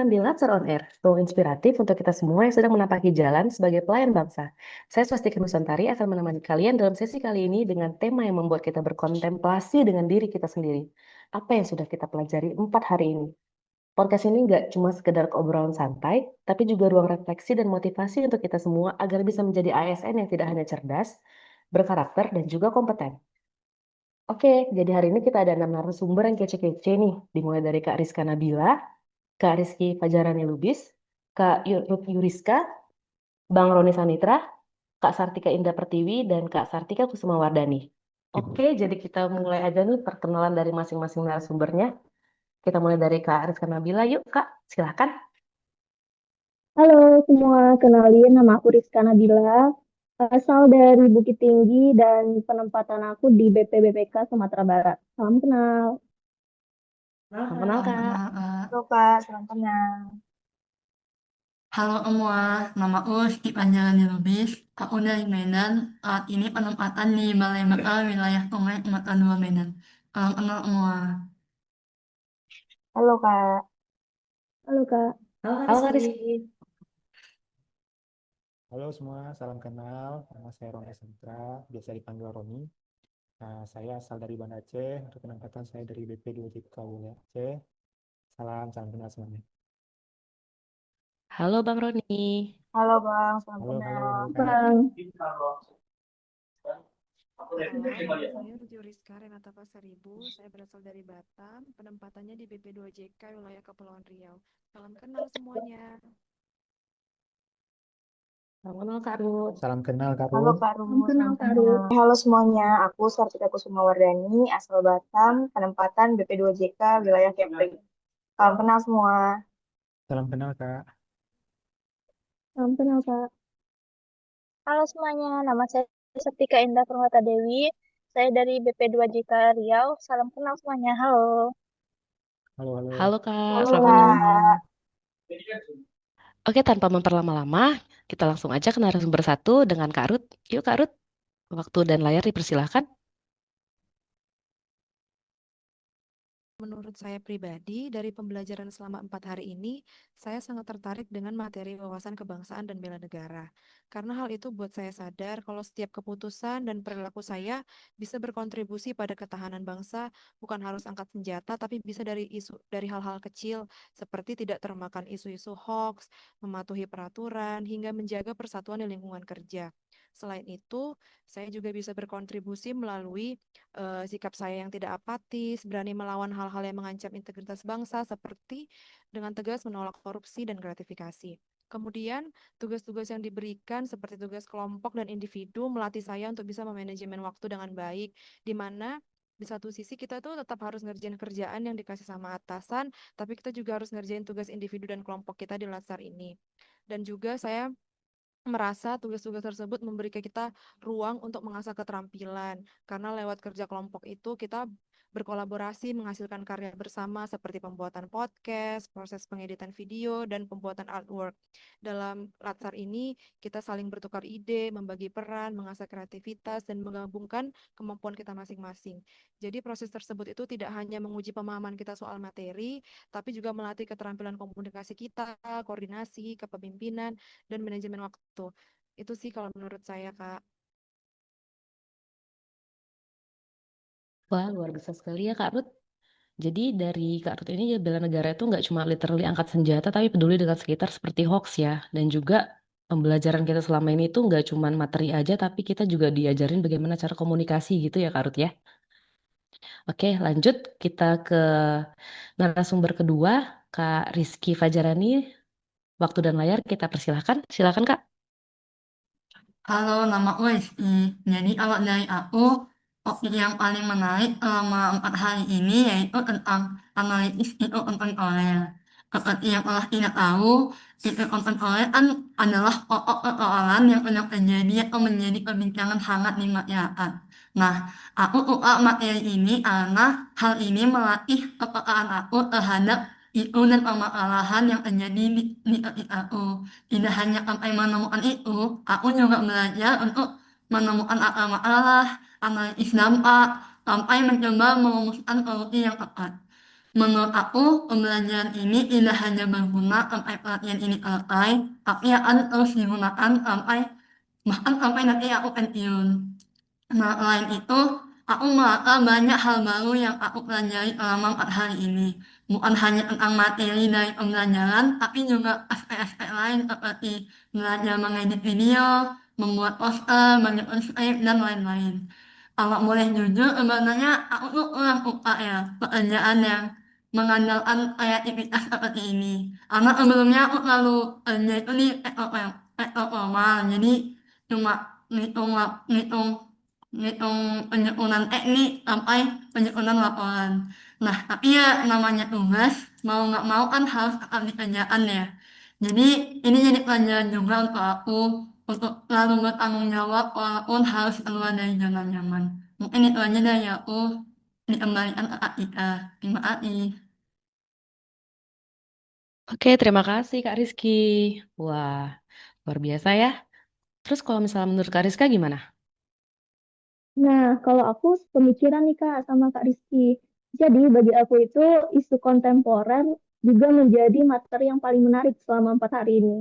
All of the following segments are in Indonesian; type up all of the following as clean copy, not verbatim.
datang di Latsar On Air, ruang inspiratif untuk kita semua yang sedang menapaki jalan sebagai pelayan bangsa. Saya Swastika Nusantari akan menemani kalian dalam sesi kali ini dengan tema yang membuat kita berkontemplasi dengan diri kita sendiri. Apa yang sudah kita pelajari 4 hari ini? Podcast ini nggak cuma sekedar obrolan santai, tapi juga ruang refleksi dan motivasi untuk kita semua agar bisa menjadi ASN yang tidak hanya cerdas, berkarakter, dan juga kompeten. Oke, jadi hari ini kita ada 6 narasumber yang kece-kece nih, dimulai dari Kak Rizka Nabila, Kak Rizky Fajarani Lubis, Kak Ruth Yuriska, Bang Roni Sanitra, Kak Sartika Indah Pertiwi, dan Kak Sartika Kusuma Wardani. Oke, jadi kita mulai aja nih perkenalan dari masing-masing narasumbernya. Kita mulai dari Kak Rizka Nabila. Yuk, Kak, silahkan. Halo semua, kenalin nama aku Rizka Nabila, asal dari Bukit Tinggi dan penempatan aku di BPBPK Sumatera Barat. Salam kenal. Salam kenal, Salam Kak. kenal, Kak. Halo Kak, salam kenal. Halo semua, nama aku Siti Panjalani Lubis. Aku dari Medan. Saat ini penempatan di Balai Bekal Wilayah Sungai Sumatera II Medan. Salam kenal semua. Halo Kak. Halo Kak. Halo, Kak Rizky. Halo semua, salam kenal. Nama saya Roni Santra, biasa dipanggil Roni. Nah, saya asal dari Banda Aceh. Untuk penempatan saya dari BP2JK Wilayah Aceh. Salam kenal semuanya. Halo, Bang Roni. Halo Bang, salam Halo kenal. Kak. Bang, Halo, nama saya Ruth Yuriska Renata Pasaribu. Saya berasal dari Batam, penempatannya di BP2JK wilayah Kepulauan Riau. Salam kenal semuanya. Salam kenal, Kak Ruth. Salam kenal Kak Halo Ruth. Kak salam Rumus, kenal salam Kak kenal. Ruth. Halo semuanya, aku Sartika Kusuma Wardani, asal Batam, penempatan BP2JK, wilayah Kepri. Salam kenal semua. Salam kenal Kak. Salam kenal Kak. Halo semuanya, nama saya Septika Indah Permata Dewi. Saya dari BP2JK Riau. Salam kenal semuanya. Halo. Halo. Halo, Kak. Halo Selamat Halo. Kak. kenal. Oke, tanpa memperlama-lama, kita langsung aja ke narasumber satu dengan Kak Ruth. Yuk, Kak Ruth. Waktu dan layar dipersilahkan. Menurut saya pribadi, dari pembelajaran selama 4 hari ini, saya sangat tertarik dengan materi wawasan kebangsaan dan bela negara. Karena hal itu buat saya sadar kalau setiap keputusan dan perilaku saya bisa berkontribusi pada ketahanan bangsa, bukan harus angkat senjata, tapi bisa dari hal-hal kecil, seperti tidak termakan isu-isu hoax, mematuhi peraturan, hingga menjaga persatuan di lingkungan kerja. Selain itu, saya juga bisa berkontribusi melalui sikap saya yang tidak apatis, berani melawan hal-hal yang mengancam integritas bangsa, seperti dengan tegas menolak korupsi dan gratifikasi. Kemudian, tugas-tugas yang diberikan seperti tugas kelompok dan individu melatih saya untuk bisa memanajemen waktu dengan baik, di mana di satu sisi kita tuh tetap harus ngerjain kerjaan yang dikasih sama atasan, tapi kita juga harus ngerjain tugas individu dan kelompok kita di Latsar ini. Dan juga saya merasa tugas-tugas tersebut memberikan kita ruang untuk mengasah keterampilan karena lewat kerja kelompok itu kita berkolaborasi menghasilkan karya bersama seperti pembuatan podcast, proses pengeditan video, dan pembuatan artwork. Dalam Latsar ini, kita saling bertukar ide, membagi peran, mengasah kreativitas, dan menggabungkan kemampuan kita masing-masing. Jadi proses tersebut itu tidak hanya menguji pemahaman kita soal materi, tapi juga melatih keterampilan komunikasi kita, koordinasi, kepemimpinan, dan manajemen waktu. Itu sih kalau menurut saya, Kak. Wah, luar biasa sekali ya, Kak Ruth. Jadi dari Kak Ruth ini bela negara itu nggak cuma literally angkat senjata, tapi peduli dengan sekitar seperti hoax ya. Dan juga pembelajaran kita selama ini itu nggak cuma materi aja, tapi kita juga diajarin bagaimana cara komunikasi gitu ya, Kak Ruth ya. Oke, lanjut kita ke narasumber kedua, Kak Rizky Fajarani. Waktu dan layar kita persilahkan. Silakan, Kak. Halo, nama aku Rizky. Jadi kalau dari aku, topik yang paling menarik selama 4 hari ini yaitu tentang analisis itu konten Korea. Seperti yang telah kita tahu, itu konten Korea kan adalah pokok persoalan yang sedang terjadi atau menjadi perbincangan hangat di masyarakat. Nah, aku suka materi ini karena hal ini melatih kepekaan aku terhadap itu dan permasalahan yang terjadi di sekitar aku. Tidak hanya sampai menemukan itu, aku juga belajar untuk menemukan akar masalah, analisis dampak, sampai mencoba merumuskan solusi yang tepat. Menurut aku, pembelajaran ini tidak hanya berguna sampai pelatihan ini selesai, tapi akan terus digunakan bahkan sampai nanti aku pensiun. Nah, selain itu, aku merasa banyak hal baru yang aku pelajari selama 4 hari ini. Bukan hanya tentang materi dari pembelajaran, tapi juga aspek-aspek lain seperti belajar mengedit video, membuat poster, menyusun skrip, dan lain-lain. Kalau boleh jujur, sebenarnya aku tuh kurang suka ya pekerjaan yang mengandalkan kreativitas seperti ini. Karena sebelumnya aku selalu kerja itu di sektor formal, jadi cuma ngitung ngitung penyusunan teknik sampai penyusunan laporan. Nah, tapi ya namanya tugas, mau nggak mau kan harus akan dikerjakan ya. Jadi ini jadi pelajaran juga untuk aku untuk selalu bertanggung jawab walaupun harus keluar dari zona nyaman. Mungkin itu aja dari aku dikembalikan ke Kak Ika. Terima kasih. Oke, terima kasih Kak Rizky. Wah, luar biasa ya. Terus kalau misalnya menurut Kak Rizka gimana? Nah, kalau aku pemikiran nih Kak sama Kak Rizky. Jadi bagi aku itu isu kontemporer juga menjadi materi yang paling menarik selama 4 hari ini.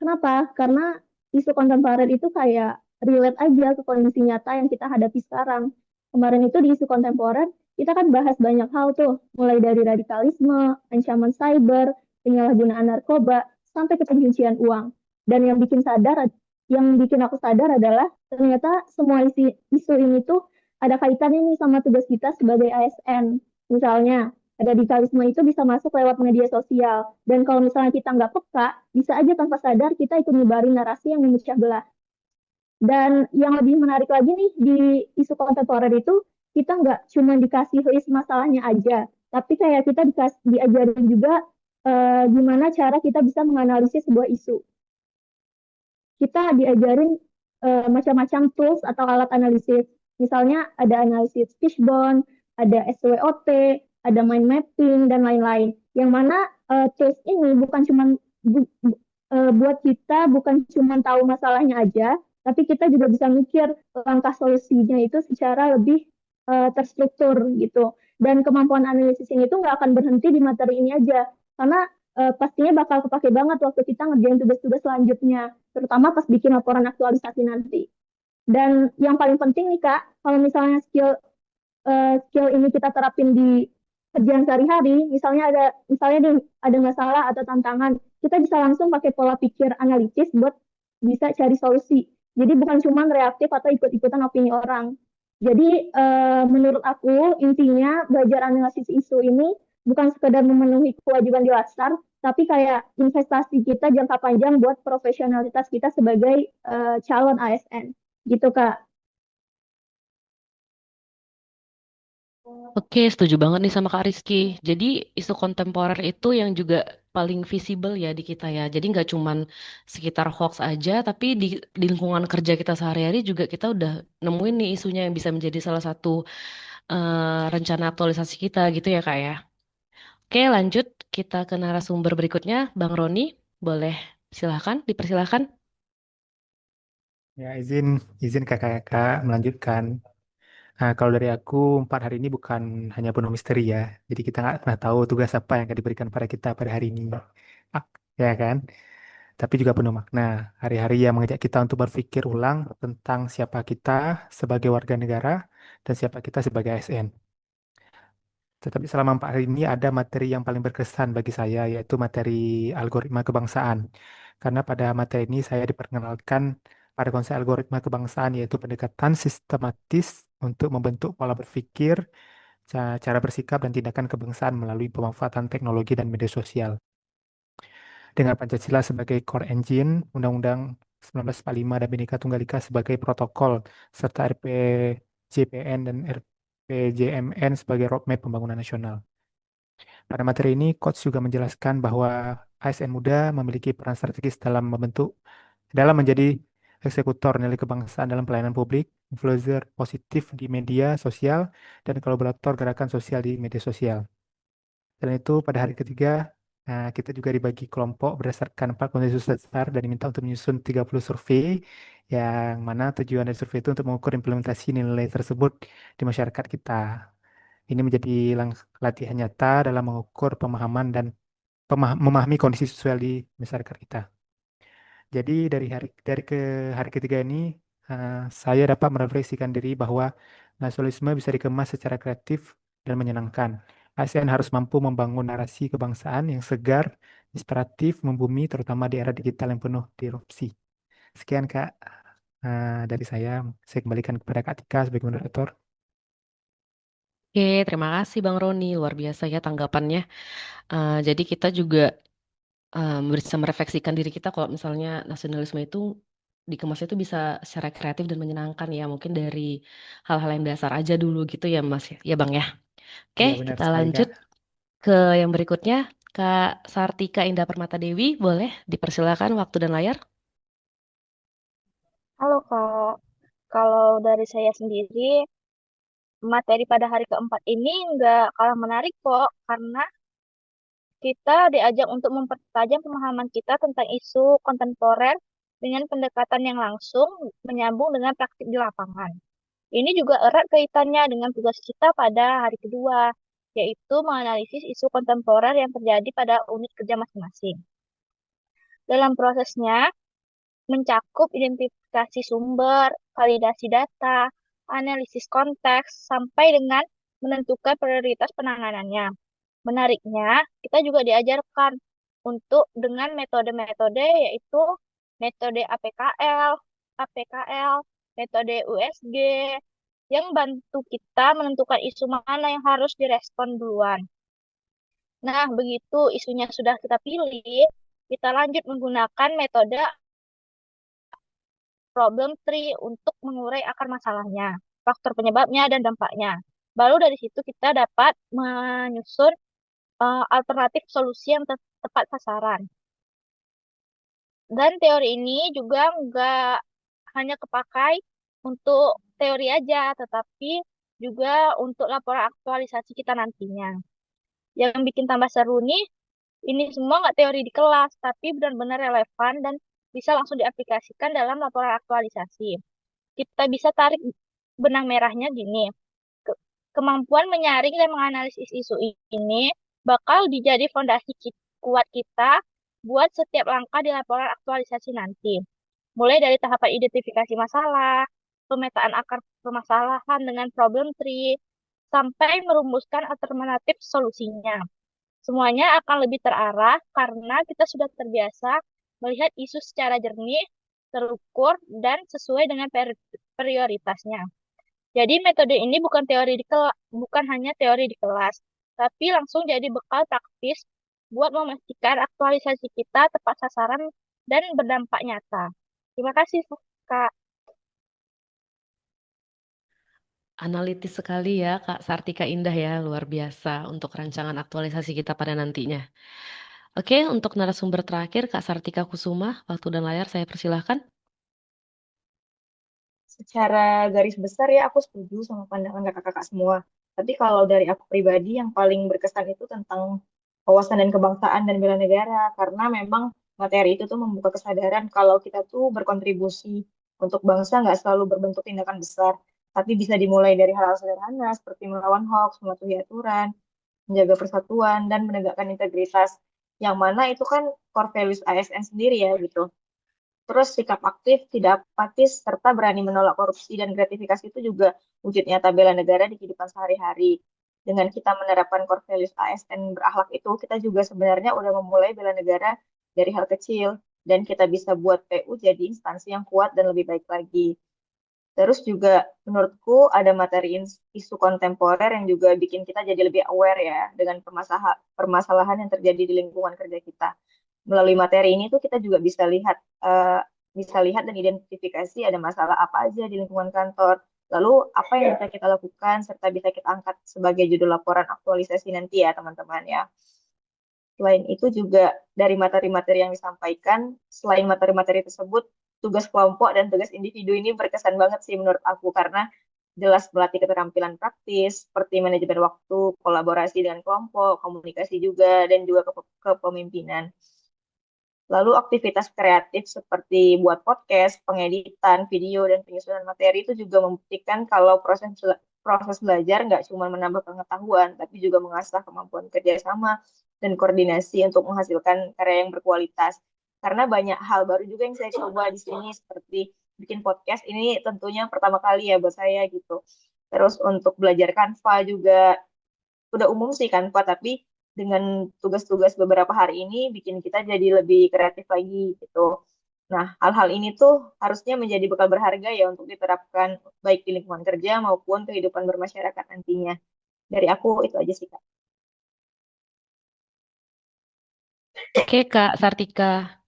Kenapa? Karena isu kontemporer itu kayak relate aja ke kondisi nyata yang kita hadapi sekarang. Kemarin itu di isu kontemporer, kita kan bahas banyak hal tuh, mulai dari radikalisme, ancaman cyber, penyalahgunaan narkoba, sampai ke pencucian uang. Dan yang bikin aku sadar adalah ternyata semua isu ini tuh ada kaitannya nih sama tugas kita sebagai ASN. Misalnya, radikalisme itu bisa masuk lewat media sosial. Dan kalau misalnya kita nggak peka, bisa aja tanpa sadar kita ikut nyebarin narasi yang memecah belah. Dan yang lebih menarik lagi nih di isu kontemporer itu, kita nggak cuma dikasih list masalahnya aja, tapi kayak kita diajarin juga gimana cara kita bisa menganalisis sebuah isu. Kita diajarin macam-macam tools atau alat analisis. Misalnya ada analisis fishbone, ada SWOT, ada mind mapping, dan lain-lain. Yang mana tools ini bukan cuma buat kita bukan cuma tahu masalahnya aja, tapi kita juga bisa mikir langkah solusinya itu secara lebih terstruktur gitu. Dan kemampuan analisis ini tuh nggak akan berhenti di materi ini aja, karena pastinya bakal kepake banget waktu kita ngerjain tugas-tugas selanjutnya, terutama pas bikin laporan aktualisasi nanti. Dan yang paling penting nih Kak, kalau misalnya skill ini kita terapin di kerjaan sehari-hari, misalnya nih ada masalah atau tantangan, kita bisa langsung pakai pola pikir analitis buat bisa cari solusi. Jadi bukan cuma reaktif atau ikut-ikutan opini orang. Jadi menurut aku intinya belajar analisis isu ini bukan sekedar memenuhi kewajiban di Latsar, tapi kayak investasi kita jangka panjang buat profesionalitas kita sebagai calon ASN. Gitu Kak. Oke, setuju banget nih sama Kak Rizky. Jadi isu kontemporer itu yang juga paling visible ya di kita ya. Jadi nggak cuman sekitar hoax aja, tapi di lingkungan kerja kita sehari-hari juga kita udah nemuin nih isunya yang bisa menjadi salah satu rencana aktualisasi kita gitu ya Kak ya. Oke, lanjut kita ke narasumber berikutnya, Bang Roni. Boleh silahkan, dipersilahkan. Ya, izin kakak-kakak melanjutkan. Nah, kalau dari aku, 4 hari ini bukan hanya penuh misteri ya. Jadi kita nggak pernah tahu tugas apa yang akan diberikan pada kita pada hari ini. Ah, ya kan? Tapi juga penuh makna. Hari-hari yang mengajak kita untuk berpikir ulang tentang siapa kita sebagai warga negara dan siapa kita sebagai ASN. Tetapi selama 4 hari ini ada materi yang paling berkesan bagi saya, yaitu materi algoritma kebangsaan. Karena pada materi ini saya diperkenalkan pada konsep algoritma kebangsaan, yaitu pendekatan sistematis untuk membentuk pola berpikir, cara bersikap, dan tindakan kebangsaan melalui pemanfaatan teknologi dan media sosial. Dengan Pancasila sebagai core engine, Undang-Undang 1945 dan Bhinneka Tunggal Ika sebagai protokol, serta RPJPN dan RPJMN sebagai roadmap pembangunan nasional. Pada materi ini, Coach juga menjelaskan bahwa ASN muda memiliki peran strategis dalam menjadi eksekutor nilai kebangsaan dalam pelayanan publik, influencer positif di media sosial, dan kolaborator gerakan sosial di media sosial. Dan itu pada hari ketiga, kita juga dibagi kelompok berdasarkan 4 konsensus dasar dan diminta untuk menyusun 30 survei, yang mana tujuan dari survei itu untuk mengukur implementasi nilai tersebut di masyarakat kita. Ini menjadi latihan nyata dalam mengukur pemahaman dan memahami kondisi sosial di masyarakat kita. Jadi dari ke hari ketiga ini saya dapat merefleksikan diri bahwa nasionalisme bisa dikemas secara kreatif dan menyenangkan. ASN harus mampu membangun narasi kebangsaan yang segar, inspiratif, membumi, terutama di era digital yang penuh disrupsi. Sekian Kak dari saya kembalikan kepada Kak Tika sebagai moderator. Oke, terima kasih Bang Roni. Luar biasa ya tanggapannya. Jadi kita juga bisa merefleksikan diri kita kalau misalnya nasionalisme itu dikemasnya itu bisa secara kreatif dan menyenangkan ya. Mungkin dari hal-hal yang dasar aja dulu gitu ya Mas ya Bang ya. Oke, Iya benar kita sekali lanjut Kak. ke yang berikutnya. Kak Sartika Indah Permata Dewi, boleh dipersilakan waktu dan layar. Halo Kak, kalau dari saya sendiri, materi pada hari keempat ini nggak kalah menarik kok, karena kita diajak untuk mempertajam pemahaman kita tentang isu kontemporer dengan pendekatan yang langsung menyambung dengan praktik di lapangan. Ini juga erat kaitannya dengan tugas kita pada hari kedua, yaitu menganalisis isu kontemporer yang terjadi pada unit kerja masing-masing. Dalam prosesnya, mencakup identifikasi sumber, validasi data, analisis konteks, sampai dengan menentukan prioritas penanganannya. Menariknya, kita juga diajarkan untuk dengan metode-metode yaitu metode APKL, metode USG, yang bantu kita menentukan isu mana yang harus direspon duluan. Nah, begitu isunya sudah kita pilih, kita lanjut menggunakan metode problem tree untuk mengurai akar masalahnya, faktor penyebabnya, dan dampaknya. Baru dari situ kita dapat menyusun alternatif solusi yang tepat sasaran. Dan teori ini juga nggak hanya kepakai untuk teori aja, tetapi juga untuk laporan aktualisasi kita nantinya. Yang bikin tambah seru nih, ini semua nggak teori di kelas, tapi benar-benar relevan dan bisa langsung diaplikasikan dalam laporan aktualisasi. Kita bisa tarik benang merahnya gini. Kemampuan menyaring dan menganalisis isu ini bakal dijadi fondasi kuat kita buat setiap langkah di laporan aktualisasi nanti. Mulai dari tahapan identifikasi masalah, pemetaan akar permasalahan dengan problem tree, sampai merumuskan alternatif solusinya. Semuanya akan lebih terarah karena kita sudah terbiasa melihat isu secara jernih, terukur, dan sesuai dengan prioritasnya. Jadi metode ini bukan hanya teori di kelas, tapi langsung jadi bekal praktis buat memastikan aktualisasi kita tepat sasaran dan berdampak nyata. Terima kasih, Kak. Analitis sekali ya Kak Sartika Indah ya, luar biasa untuk rancangan aktualisasi kita pada nantinya. Oke, untuk narasumber terakhir Kak Sartika Kusuma, waktu dan layar saya persilahkan. Secara garis besar ya aku setuju sama pandangan kakak-kakak semua. Tapi kalau dari aku pribadi yang paling berkesan itu tentang wawasan dan kebangsaan dan bela negara. Karena memang materi itu tuh membuka kesadaran kalau kita tuh berkontribusi untuk bangsa nggak selalu berbentuk tindakan besar. Tapi bisa dimulai dari hal-hal sederhana seperti melawan hoax, mematuhi aturan, menjaga persatuan, dan menegakkan integritas. Yang mana itu kan core values ASN sendiri ya gitu. Terus sikap aktif, tidak apatis, serta berani menolak korupsi dan gratifikasi itu juga wujud nyata bela negara di kehidupan sehari-hari. Dengan kita menerapkan core values ASN berakhlak itu, kita juga sebenarnya udah memulai bela negara dari hal kecil. Dan kita bisa buat PU jadi instansi yang kuat dan lebih baik lagi. Terus juga menurutku ada materi isu kontemporer yang juga bikin kita jadi lebih aware ya dengan permasalahan yang terjadi di lingkungan kerja kita. Melalui materi ini tuh kita juga bisa lihat dan identifikasi ada masalah apa aja di lingkungan kantor. Lalu apa yang bisa kita lakukan serta bisa kita angkat sebagai judul laporan aktualisasi nanti ya teman-teman ya. Selain itu juga dari materi-materi yang disampaikan, selain materi-materi tersebut, tugas kelompok dan tugas individu ini berkesan banget sih menurut aku karena jelas melatih keterampilan praktis seperti manajemen waktu, kolaborasi dengan kelompok, komunikasi juga, dan juga kepemimpinan. Lalu aktivitas kreatif seperti buat podcast, pengeditan, video, dan penyusunan materi itu juga membuktikan kalau proses belajar nggak cuma menambah pengetahuan, tapi juga mengasah kemampuan kerjasama dan koordinasi untuk menghasilkan karya yang berkualitas. Karena banyak hal baru juga yang saya coba di sini, seperti bikin podcast ini tentunya pertama kali ya buat saya gitu. Terus untuk belajar Canva juga udah umum sih Canva, tapi dengan tugas-tugas beberapa hari ini bikin kita jadi lebih kreatif lagi gitu. Nah, hal-hal ini tuh harusnya menjadi bekal berharga ya untuk diterapkan baik di lingkungan kerja maupun kehidupan bermasyarakat nantinya. Dari aku itu aja sih, Kak. Oke, Kak Sartika.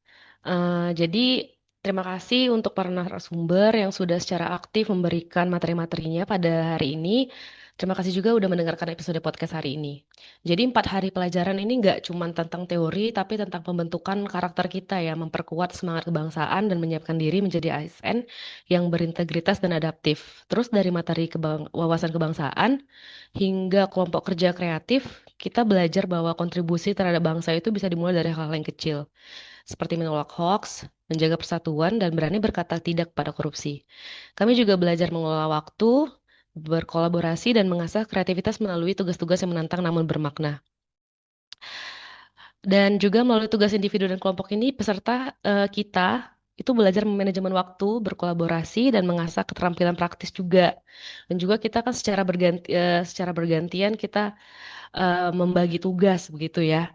Jadi, terima kasih untuk para narasumber yang sudah secara aktif memberikan materi-materinya pada hari ini. Terima kasih juga udah mendengarkan episode podcast hari ini. Jadi, 4 hari pelajaran ini nggak cuma tentang teori, tapi tentang pembentukan karakter kita ya, memperkuat semangat kebangsaan dan menyiapkan diri menjadi ASN yang berintegritas dan adaptif. Terus dari materi wawasan kebangsaan hingga kelompok kerja kreatif, kita belajar bahwa kontribusi terhadap bangsa itu bisa dimulai dari hal-hal yang kecil seperti menolak hoax, menjaga persatuan, dan berani berkata tidak pada korupsi. Kami juga belajar mengelola waktu, berkolaborasi, dan mengasah kreativitas melalui tugas-tugas yang menantang namun bermakna. Dan juga melalui tugas individu dan kelompok ini, peserta kita itu belajar manajemen waktu, berkolaborasi, dan mengasah keterampilan praktis juga. Dan juga kita kan secara bergantian kita membagi tugas begitu ya.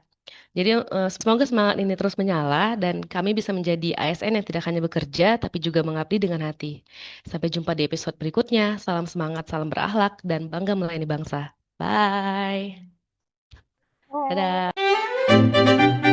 Jadi semoga semangat ini terus menyala dan kami bisa menjadi ASN yang tidak hanya bekerja tapi juga mengabdi dengan hati. Sampai jumpa di episode berikutnya. Salam semangat, salam berakhlak, dan bangga melayani bangsa. Bye. Bye. Dadah.